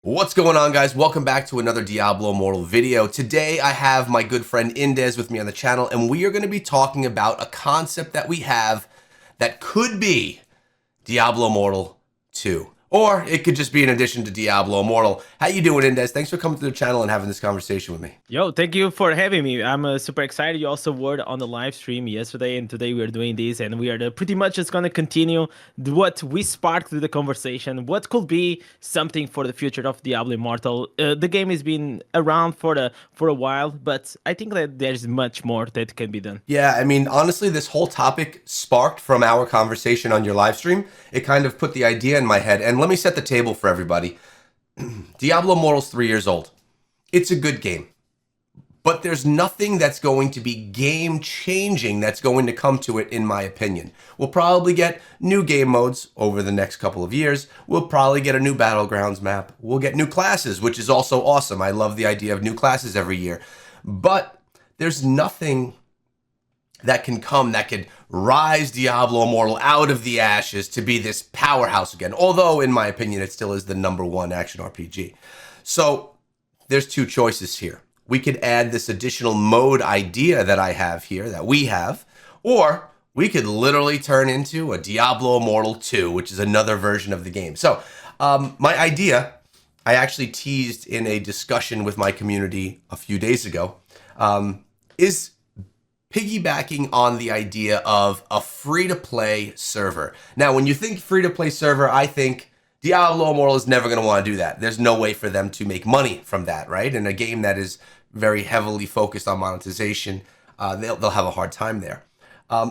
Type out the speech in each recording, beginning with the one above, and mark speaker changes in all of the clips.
Speaker 1: What's going on, guys? Welcome back to another Diablo Immortal video. Today I have my good friend Indez with me on the channel, and we are going to be talking about a concept that we have that could be Diablo Immortal 2. Or it could just be an addition to Diablo Immortal. How you doing, Indez? Thanks for coming to the channel and having this conversation with me.
Speaker 2: Yo, thank you for having me. I'm super excited. You also were on the live stream yesterday, and today we are doing this, and we are pretty much just gonna continue what we sparked through the conversation. What could be something for the future of Diablo Immortal? The game has been around for a while, but I think that there's much more that can be done.
Speaker 1: Yeah, I mean, honestly, this whole topic sparked from our conversation on your live stream. It kind of put the idea in my head, and let me set the table for everybody. Diablo Immortal's 3 years old. It's a good game. But there's nothing that's going to be game-changing that's going to come to it, in my opinion. We'll probably get new game modes over the next couple of years. We'll probably get a new Battlegrounds map. We'll get new classes, which is also awesome. I love the idea of new classes every year. But there's nothing that can come that could rise Diablo Immortal out of the ashes to be this powerhouse again. Although, in my opinion, it still is the #1 action RPG. So there's two choices here. We could add this additional mode idea that I have here, that we have, or we could literally turn into a Diablo Immortal 2, which is another version of the game. So my idea, I actually teased in a discussion with my community a few days ago, is piggybacking on the idea of a free-to-play server. Now, when you think free-to-play server, I think Diablo Immortal is never going to want to do that. There's no way for them to make money from that, right? In a game that is very heavily focused on monetization, they'll have a hard time there.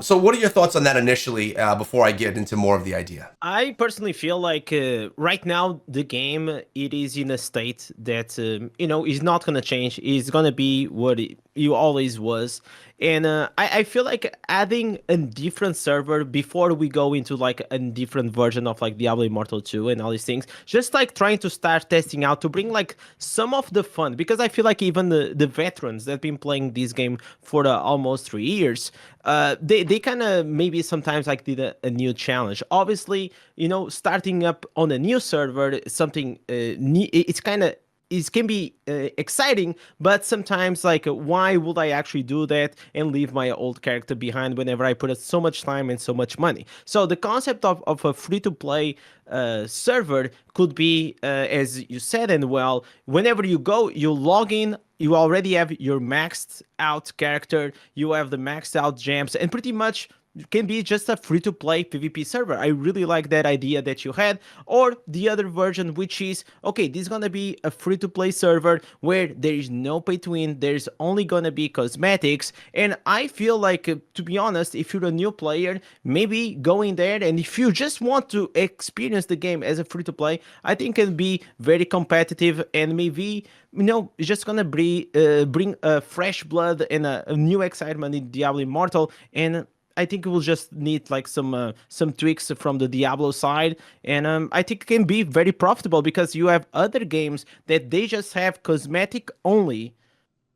Speaker 1: So what are your thoughts on that initially before I get into more of the idea?
Speaker 2: I personally feel like right now the game it is in a state that is not gonna change. It's gonna be what you always was, and I feel like adding a different server before we go into like a different version of like Diablo Immortal 2 and all these things, just like trying to start testing out to bring like some of the fun, because I feel like even the veterans that have been playing this game for almost 3 years, they kind of maybe sometimes like did a new challenge. Obviously, starting up on a new server, something it's kind of it can be exciting, but sometimes like why would I actually do that and leave my old character behind whenever I put so much time and so much money? So the concept of a free-to-play server could be, as you said, and well, whenever you go, you log in, you already have your maxed out character, you have the maxed out gems, and pretty much can be just a free-to-play PvP server. I really like that idea that you had. Or the other version, which is, okay, this is gonna be a free-to-play server where there is no pay-to-win, there's only gonna be cosmetics, and I feel like, to be honest, if you're a new player, maybe going there, and if you just want to experience the game as a free-to-play, I think it can be very competitive, and maybe it's just gonna bring a fresh blood and a new excitement in Diablo Immortal. And I think we'll just need like some tweaks from the Diablo side, and I think it can be very profitable because you have other games that they just have cosmetic only,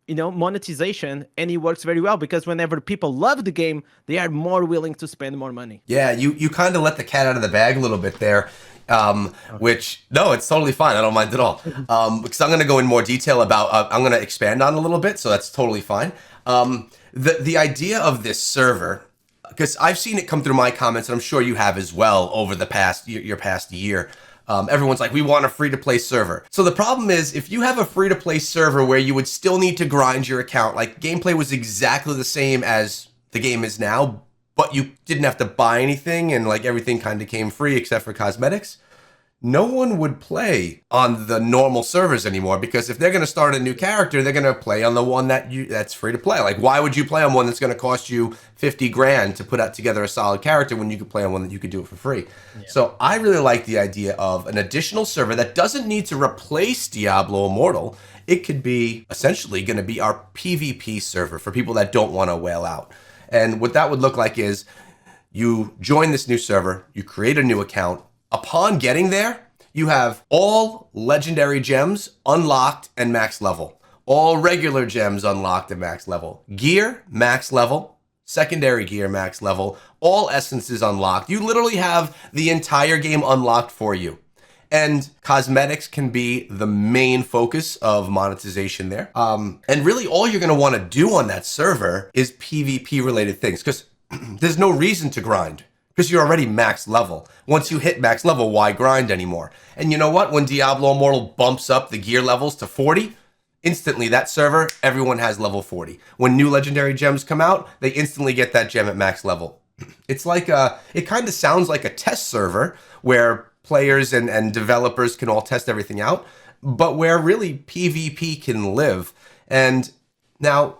Speaker 2: monetization, and it works very well because whenever people love the game, they are more willing to spend more money.
Speaker 1: Yeah, you kind of let the cat out of the bag a little bit there, which, no, it's totally fine. I don't mind at all. Because I'm going to go in more detail about, I'm going to expand on a little bit, so that's totally fine. The idea of this server, because I've seen it come through my comments, and I'm sure you have as well over the past your past year. Everyone's like, we want a free-to-play server. So the problem is, if you have a free-to-play server where you would still need to grind your account, like gameplay was exactly the same as the game is now, but you didn't have to buy anything, and like everything kind of came free except for cosmetics, no one would play on the normal servers anymore, because if they're going to start a new character, they're going to play on the one that's free to play. Like, why would you play on one that's going to cost you 50 grand to put out together a solid character when you could play on one that you could do it for free? Yeah. So I really like the idea of an additional server that doesn't need to replace Diablo Immortal. It could be essentially going to be our PvP server for people that don't want to whale out. And what that would look like is you join this new server, you create a new account. Upon getting there, you have all legendary gems unlocked and max level. All regular gems unlocked and max level. Gear, max level. Secondary gear, max level. All essences unlocked. You literally have the entire game unlocked for you. And cosmetics can be the main focus of monetization there. And really, all you're going to want to do on that server is PvP related things, because there's no reason to grind because you're already max level. Once you hit max level, why grind anymore? And you know what? When Diablo Immortal bumps up the gear levels to 40, instantly that server, everyone has level 40. When new legendary gems come out, they instantly get that gem at max level. It's like it kind of sounds like a test server where players and developers can all test everything out, but where really PvP can live. And now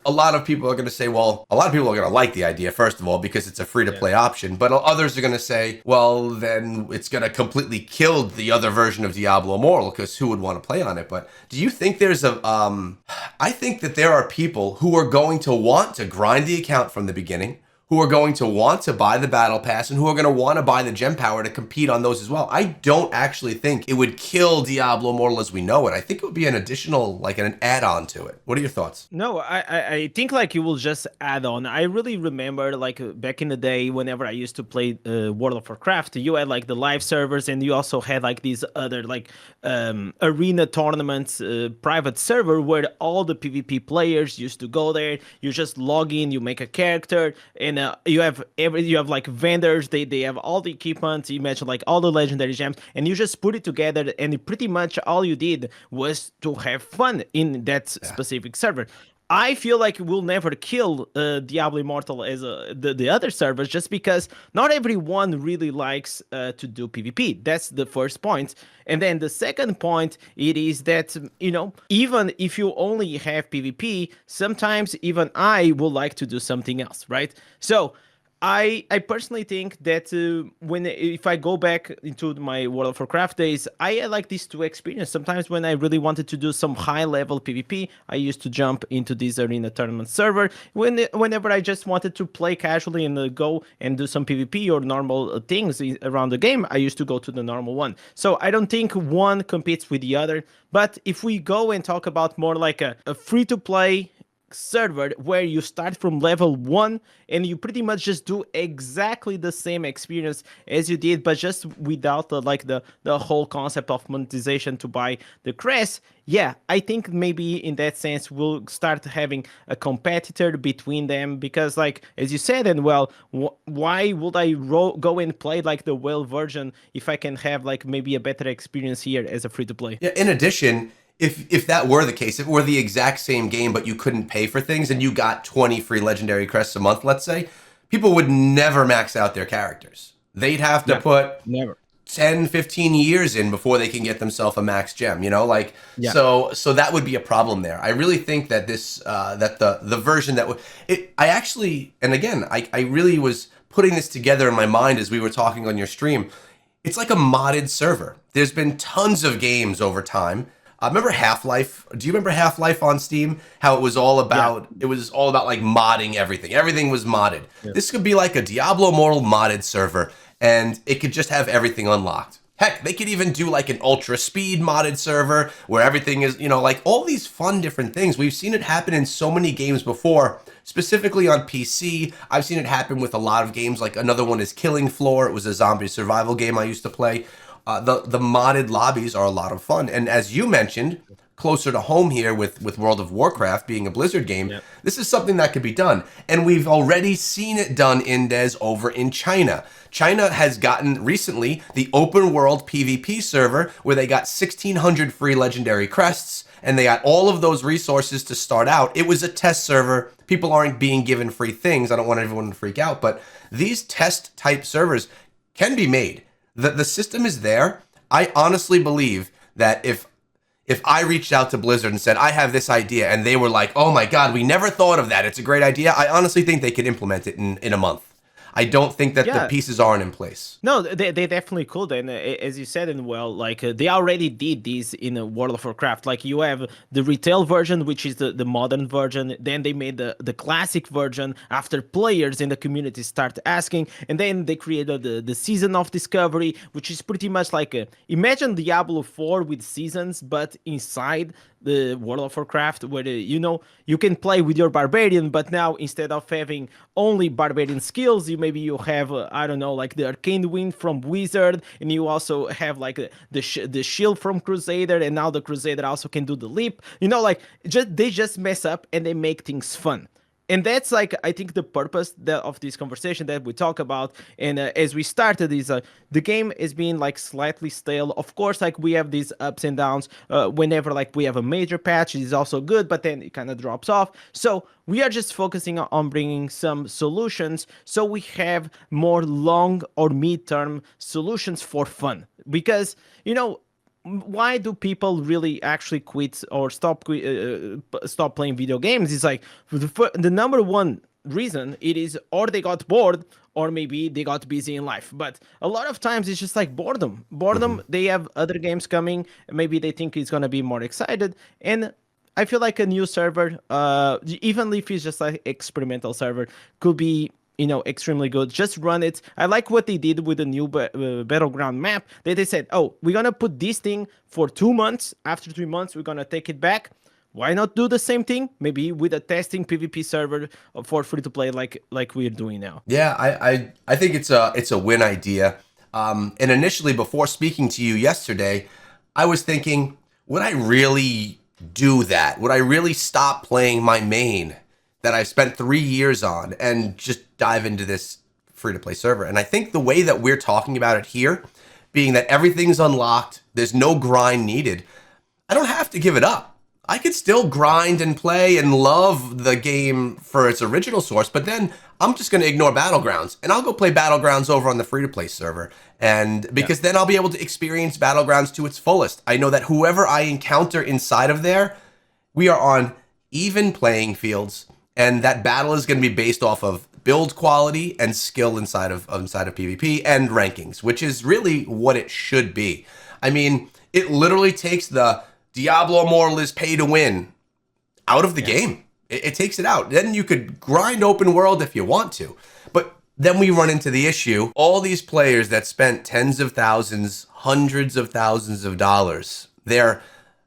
Speaker 1: a lot of people are going to say, well, a lot of people are going to like the idea, first of all, because it's a free to play option. But others are going to say, well, then it's going to completely kill the other version of Diablo Immortal, because who would want to play on it? But do you think there's I think that there are people who are going to want to grind the account from the beginning, who are going to want to buy the battle pass, and who are going to want to buy the gem power to compete on those as well. I don't actually think it would kill Diablo Immortal as we know it. I think it would be an additional, like an add-on to it. What are your thoughts?
Speaker 2: No, I think like you will just add on. I really remember like back in the day, whenever I used to play World of Warcraft, you had like the live servers, and you also had like these other like arena tournaments, private server where all the PvP players used to go there. You just log in, you make a character, and you have like vendors. They have all the equipment. You mentioned like all the legendary gems, and you just put it together. And pretty much all you did was to have fun in that specific server. I feel like we'll never kill Diablo Immortal as the other servers, just because not everyone really likes to do PvP. That's the first point. And then the second point, it is that, even if you only have PvP, sometimes even I would like to do something else, right? So I personally think that if I go back into my World of Warcraft days, I had like these two experiences. Sometimes when I really wanted to do some high level PvP, I used to jump into this arena tournament server. Whenever I just wanted to play casually and go and do some PvP or normal things around the game, I used to go to the normal one. So I don't think one competes with the other. But if we go and talk about more like a free to play server where you start from level 1 and you pretty much just do exactly the same experience as you did, but just without the whole concept of monetization to buy the crest. Yeah, I think maybe in that sense we'll start having a competitor between them, because like as you said, and well, why would I go and play like the whale version if I can have like maybe a better experience here as a free to play?
Speaker 1: Yeah, in addition, if that were the case, if it were the exact same game but you couldn't pay for things and you got 20 free legendary crests a month, let's say, people would never max out their characters. They'd have to put
Speaker 2: Never.
Speaker 1: 10, 15 years in before they can get themselves a max gem,
Speaker 2: Yeah.
Speaker 1: So that would be a problem there. I really think that this that the version that I actually, and again, I really was putting this together in my mind as we were talking on your stream. It's like a modded server. There's been tons of games over time. Remember Half-Life? Do you remember Half-Life on Steam? How it was all about like modding everything. Everything was modded. Yeah. This could be like a Diablo Immortal modded server, and it could just have everything unlocked. Heck, they could even do like an ultra speed modded server where everything is, like all these fun different things. We've seen it happen in so many games before, specifically on PC. I've seen it happen with a lot of games. Like another one is Killing Floor. It was a zombie survival game I used to play. The modded lobbies are a lot of fun. And as you mentioned, closer to home here with World of Warcraft being a Blizzard game, this is something that could be done. And we've already seen it done, Indez, over in China. China has gotten recently the open world PvP server where they got 1,600 free legendary crests, and they got all of those resources to start out. It was a test server. People aren't being given free things. I don't want everyone to freak out, but these test type servers can be made. The system is there. I honestly believe that if I reached out to Blizzard and said, I have this idea, and they were like, oh my God, we never thought of that, it's a great idea, I honestly think they could implement it in a month. I don't think that the pieces aren't in place.
Speaker 2: No, they definitely could. And as you said, and well, like they already did this in World of Warcraft. Like you have the retail version, which is the modern version. Then they made the classic version after players in the community start asking. And then they created the Season of Discovery, which is pretty much like imagine Diablo 4 with seasons, but inside the World of Warcraft, where you can play with your barbarian, but now instead of having only barbarian skills, you maybe you have I don't know, like the arcane wind from Wizard, and you also have like the shield from Crusader, and now the Crusader also can do the leap. Like just they just mess up and they make things fun. And that's like I think the purpose of this conversation that we talk about. And as we started, is the game is being like slightly stale. Of course, like we have these ups and downs. Whenever like we have a major patch, it is also good, but then it kind of drops off. So we are just focusing on bringing some solutions, so we have more long or mid-term solutions for fun. Because why do people really actually quit or stop playing video games? It's like the number one reason it is, or they got bored, or maybe they got busy in life. But a lot of times it's just like boredom. They have other games coming, maybe they think it's going to be more excited. And I feel like a new server, even if it's just like experimental server, could be extremely good. Just run it. I like what they did with the new battleground map. They said, oh, we're gonna put this thing for 2 months. After 3 months, we're gonna take it back. Why not do the same thing? Maybe with a testing PvP server for free to play, like we're doing now.
Speaker 1: Yeah, I think it's a win idea. And initially, before speaking to you yesterday, I was thinking, would I really do that? Would I really stop playing my main that I've spent 3 years on and just dive into this free-to-play server? And I think the way that we're talking about it here, being that everything's unlocked, there's no grind needed, I don't have to give it up. I could still grind and play and love the game for its original source, but then I'm just going to ignore Battlegrounds, and I'll go play Battlegrounds over on the free-to-play server. And because then I'll be able to experience Battlegrounds to its fullest. I know that whoever I encounter inside of there, we are on even playing fields, and that battle is going to be based off of build quality and skill inside of PvP and rankings, which is really what it should be. I mean, it literally takes the Diablo Immortal is pay to win out of the game. It takes it out. Then you could grind open world if you want to. But then we run into the issue, all these players that spent tens of thousands, hundreds of thousands of dollars, they're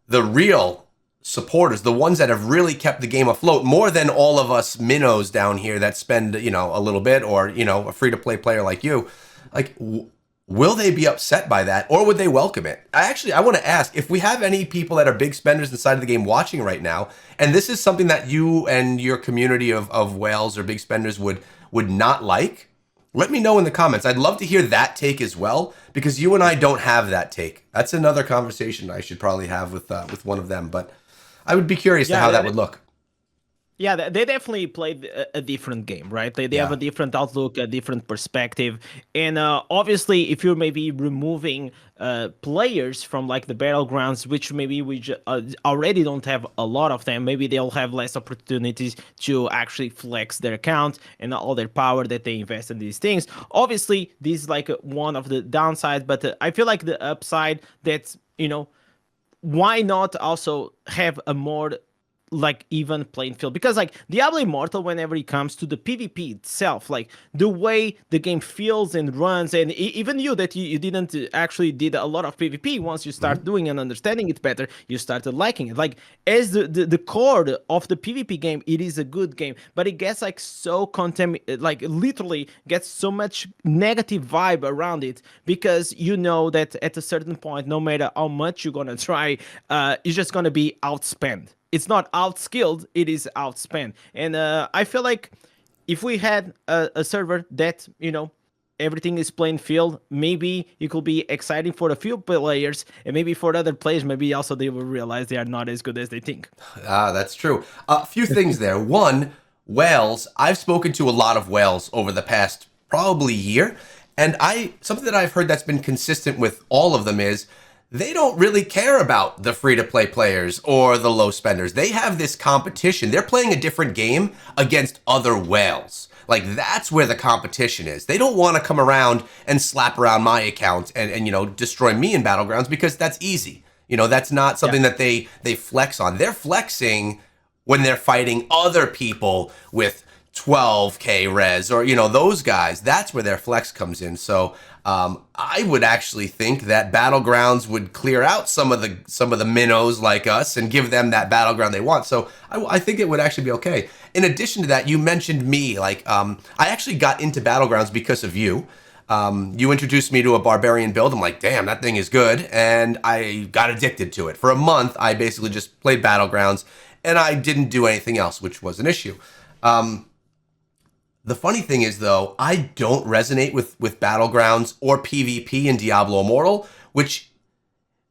Speaker 1: the real supporters, the ones that have really kept the game afloat more than all of us minnows down here that spend, a little bit, or, a free-to-play player like you. Like, will they be upset by that, or would they welcome it? I want to ask if we have any people that are big spenders inside of the game watching right now, and this is something that you and your community of whales or big spenders would not like. Let me know in the comments. I'd love to hear that take as well, because you and I don't have that take. That's another conversation I should probably have with one of them, but I would be curious to how that would look.
Speaker 2: Yeah, they definitely played a different game, right? They have a different outlook, a different perspective. And obviously, if you're maybe removing players from like the battlegrounds, which maybe we already don't have a lot of them, maybe they'll have less opportunities to actually flex their account and all their power that they invest in these things. Obviously, this is like one of the downsides, but I feel like the upside that's, why not also have a more like even playing field? Because like Diablo Immortal, whenever it comes to the PvP itself, like the way the game feels and runs, and even you that you didn't actually did a lot of PvP, once you start doing and understanding it better, you started liking it. Like as the core of the PvP game, it is a good game, but it gets like so like literally gets so much negative vibe around it, because that at a certain point, no matter how much you're gonna try, it's just gonna be outspent. It's not outskilled, it is outspent. And I feel like if we had a server that, everything is plain field, maybe it could be exciting for a few players, and maybe for other players, maybe also they will realize they are not as good as they think.
Speaker 1: That's true. A few things there. One, whales. I've spoken to a lot of whales over the past probably year, and something that I've heard that's been consistent with all of them is they don't really care about the free-to-play players or the low spenders. They have this competition. They're playing a different game against other whales. Like, that's where the competition is. They don't want to come around and slap around my account and destroy me in Battlegrounds, because that's easy. That's not something that they flex on. They're flexing when they're fighting other people with 12K res or, those guys. That's where their flex comes in. So I would actually think that Battlegrounds would clear out some of the minnows like us and give them that battleground they want. So I think it would actually be okay. In addition to that, you mentioned me. I actually got into Battlegrounds because of you. You introduced me to a barbarian build. I'm like, damn, that thing is good. And I got addicted to it. For a month, I basically just played Battlegrounds and I didn't do anything else, which was an issue. The funny thing is, though, I don't resonate with Battlegrounds or PvP in Diablo Immortal, which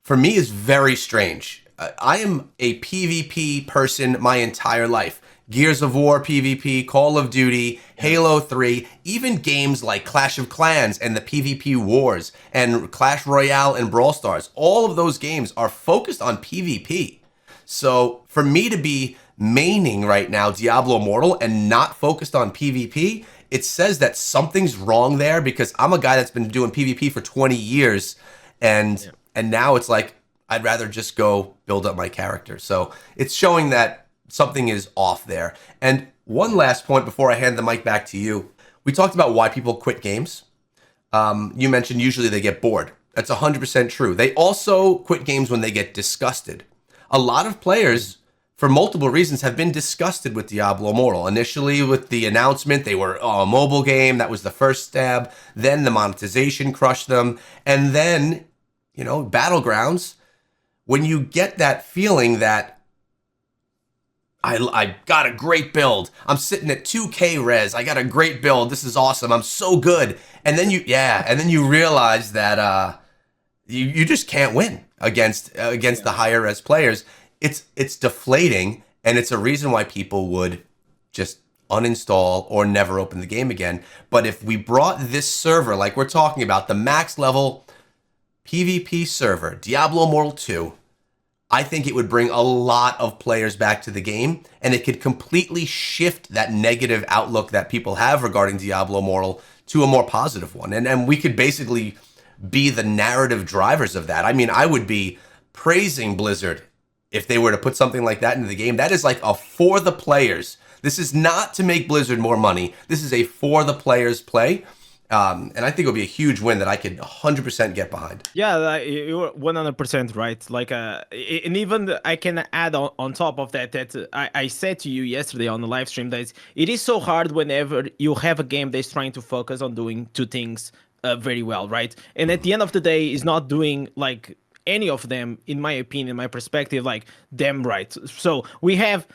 Speaker 1: for me is very strange. I am a PvP person my entire life. Gears of War PvP, Call of Duty, Halo 3, even games like Clash of Clans and the PvP Wars and Clash Royale and Brawl Stars. All of those games are focused on PvP. So for me to be maining right now Diablo Immortal and not focused on PvP, it says that something's wrong there, because I'm a guy that's been doing PvP for 20 years and now it's like I'd rather just go build up my character. So it's showing that something is off there. And one last point before I hand the mic back to you. We talked about why people quit games. You mentioned usually they get bored. That's 100% true. They also quit games when they get disgusted. A lot of players, for multiple reasons, have been disgusted with Diablo Immortal. Initially, with the announcement, they were a mobile game. That was the first stab. Then the monetization crushed them. And then, Battlegrounds, when you get that feeling that I got a great build. I'm sitting at 2K res. I got a great build. This is awesome. I'm so good. And then you realize that you just can't win against the higher res players. It's deflating, and it's a reason why people would just uninstall or never open the game again. But if we brought this server, like we're talking about, the max level PvP server, Diablo Immortal 2, I think it would bring a lot of players back to the game, and it could completely shift that negative outlook that people have regarding Diablo Immortal to a more positive one. And we could basically be the narrative drivers of that. I mean, I would be praising Blizzard if they were to put something like that into the game. That is like a for the players. This is not to make Blizzard more money. This is a for the players play. And I think it would be a huge win that I could 100% get behind.
Speaker 2: Yeah, you're 100% right. And even I can add on top of that I said to you yesterday on the live stream that it is so hard whenever you have a game that's trying to focus on doing two things very well, right? And at the end of the day, is not doing like any of them, in my opinion, my perspective, like them right. So we have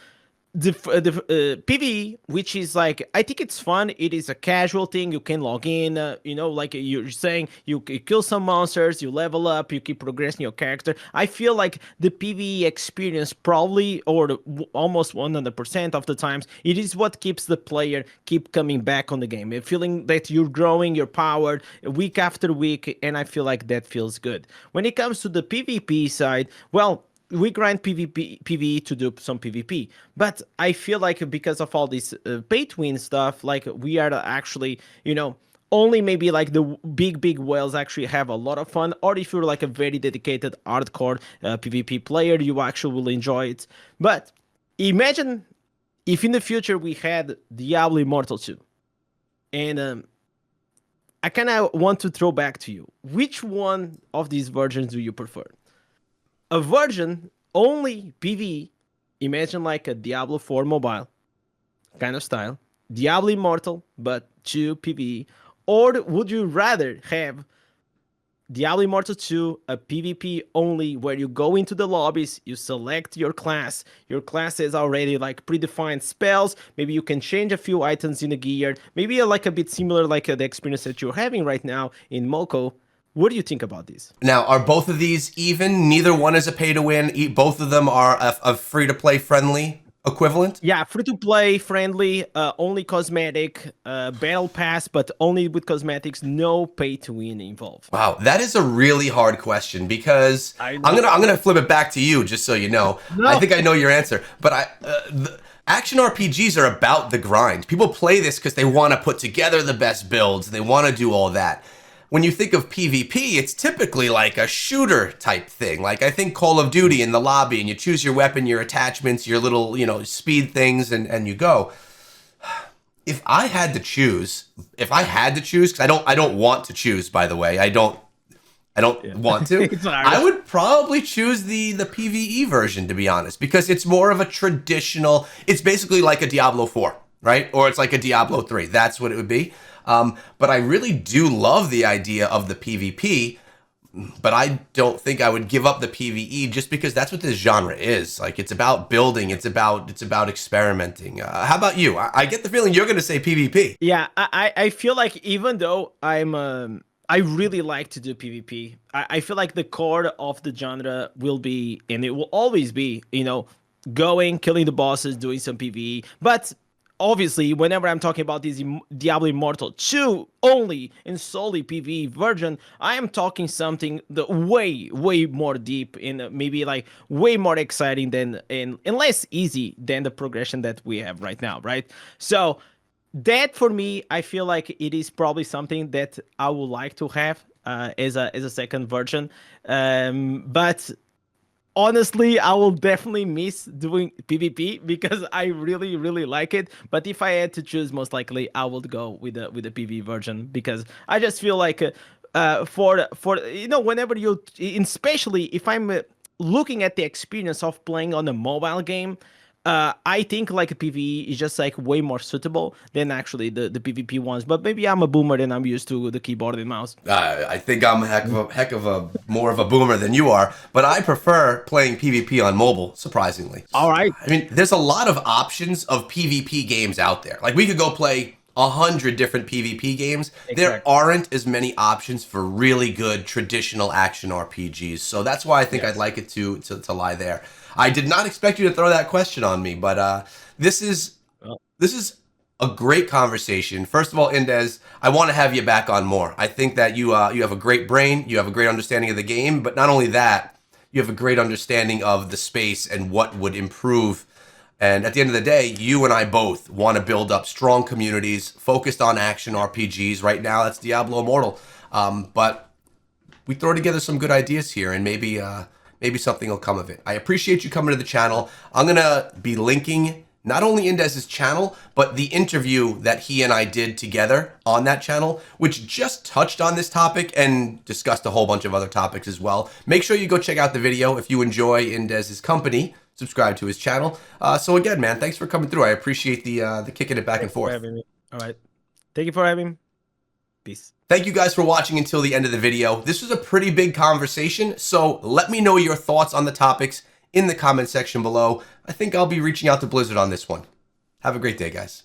Speaker 2: the PvE, which is like, I think it's fun. It is a casual thing. You can log in, like you're saying, you kill some monsters, you level up, you keep progressing your character. I feel like the PvE experience probably, or almost 100% of the times, it is what keeps the player keep coming back on the game, feeling that you're growing, you're powered week after week, and I feel like that feels good. When it comes to the PvP side, well, we grind PvE to do some PvP, but I feel like because of all this pay to win stuff, like we are actually, only maybe like the big whales actually have a lot of fun, or if you're like a very dedicated hardcore PvP player, you actually will enjoy it. But imagine if in the future we had Diablo Immortal 2, and I kind of want to throw back to you, which one of these versions do you prefer? A version only PvE, imagine like a Diablo 4 mobile kind of style, Diablo Immortal, but 2 PvE, or would you rather have Diablo Immortal 2, a PvP only, where you go into the lobbies, you select your class is already like predefined spells, maybe you can change a few items in the gear, maybe like a bit similar like the experience that you're having right now in Moko. What do you think about these?
Speaker 1: Now, are both of these even? Neither one is a pay to win. Both of them are a free to play friendly equivalent?
Speaker 2: Yeah, free to play friendly, only cosmetic, battle pass, but only with cosmetics, no pay to win involved.
Speaker 1: Wow, that is a really hard question, because I'm gonna flip it back to you just so you know. No. I think I know your answer, but action RPGs are about the grind. People play this because they want to put together the best builds. They want to do all that. When you think of PvP, it's typically like a shooter type thing. Like I think Call of Duty in the lobby, and you choose your weapon, your attachments, your little, speed things, and you go. if I had to choose, because I don't want to choose, by the way, I don't
Speaker 2: Yeah.
Speaker 1: want to.
Speaker 2: It's hard.
Speaker 1: I would probably choose the PvE version, to be honest, because it's more of a traditional. It's basically like a Diablo 4, right? Or it's like a Diablo 3. That's what it would be. But I really do love the idea of the PvP. But I don't think I would give up the PvE just because that's what this genre is. Like, it's about building. It's about experimenting. How about you? I get the feeling you're going to say PvP.
Speaker 2: Yeah, I feel like even though I really like to do PvP, I feel like the core of the genre will be, and it will always be, going, killing the bosses, doing some PvE. But obviously, whenever I'm talking about this Diablo Immortal 2 only and solely PvE version, I am talking something the way more deep and maybe like way more exciting than and less easy than the progression that we have right now, right? So that for me, I feel like it is probably something that I would like to have as a second version. But honestly, I will definitely miss doing PvP because I really like it. But if I had to choose, most likely I would go with the PvE version because I just feel like for whenever you, especially if I'm looking at the experience of playing on a mobile game. I think like PvE is just like way more suitable than actually the PvP ones. But maybe I'm a boomer and I'm used to the keyboard and mouse.
Speaker 1: I think I'm a heck of a more of a boomer than you are, but I prefer playing PvP on mobile, surprisingly.
Speaker 2: All right.
Speaker 1: I mean, there's a lot of options of PvP games out there. Like, we could go play 100 different PvP games. There
Speaker 2: Exactly.
Speaker 1: aren't as many options for really good traditional action RPGs. So that's why I think I'd
Speaker 2: Yes.
Speaker 1: like it to lie there. I did not expect you to throw that question on me, but this is
Speaker 2: Well,
Speaker 1: this is a great conversation. First of all, Indez, I want to have you back on more. I think that you have a great brain, you have a great understanding of the game, but not only that, you have a great understanding of the space and what would improve. And at the end of the day, you and I both want to build up strong communities focused on action RPGs. Right now, that's Diablo Immortal. But we throw together some good ideas here, and maybe something will come of it. I appreciate you coming to the channel. I'm gonna be linking not only Indez's channel, but the interview that he and I did together on that channel, which just touched on this topic and discussed a whole bunch of other topics as well. Make sure you go check out the video if you enjoy Indez's company. Subscribe to his channel. So again, man, thanks for coming through. I appreciate the kicking it back and
Speaker 2: thanks for
Speaker 1: forth.
Speaker 2: having me. All right. Thank you for having me. Peace.
Speaker 1: Thank you guys for watching until the end of the video. This was a pretty big conversation, so let me know your thoughts on the topics in the comment section below. I think I'll be reaching out to Blizzard on this one. Have a great day, guys.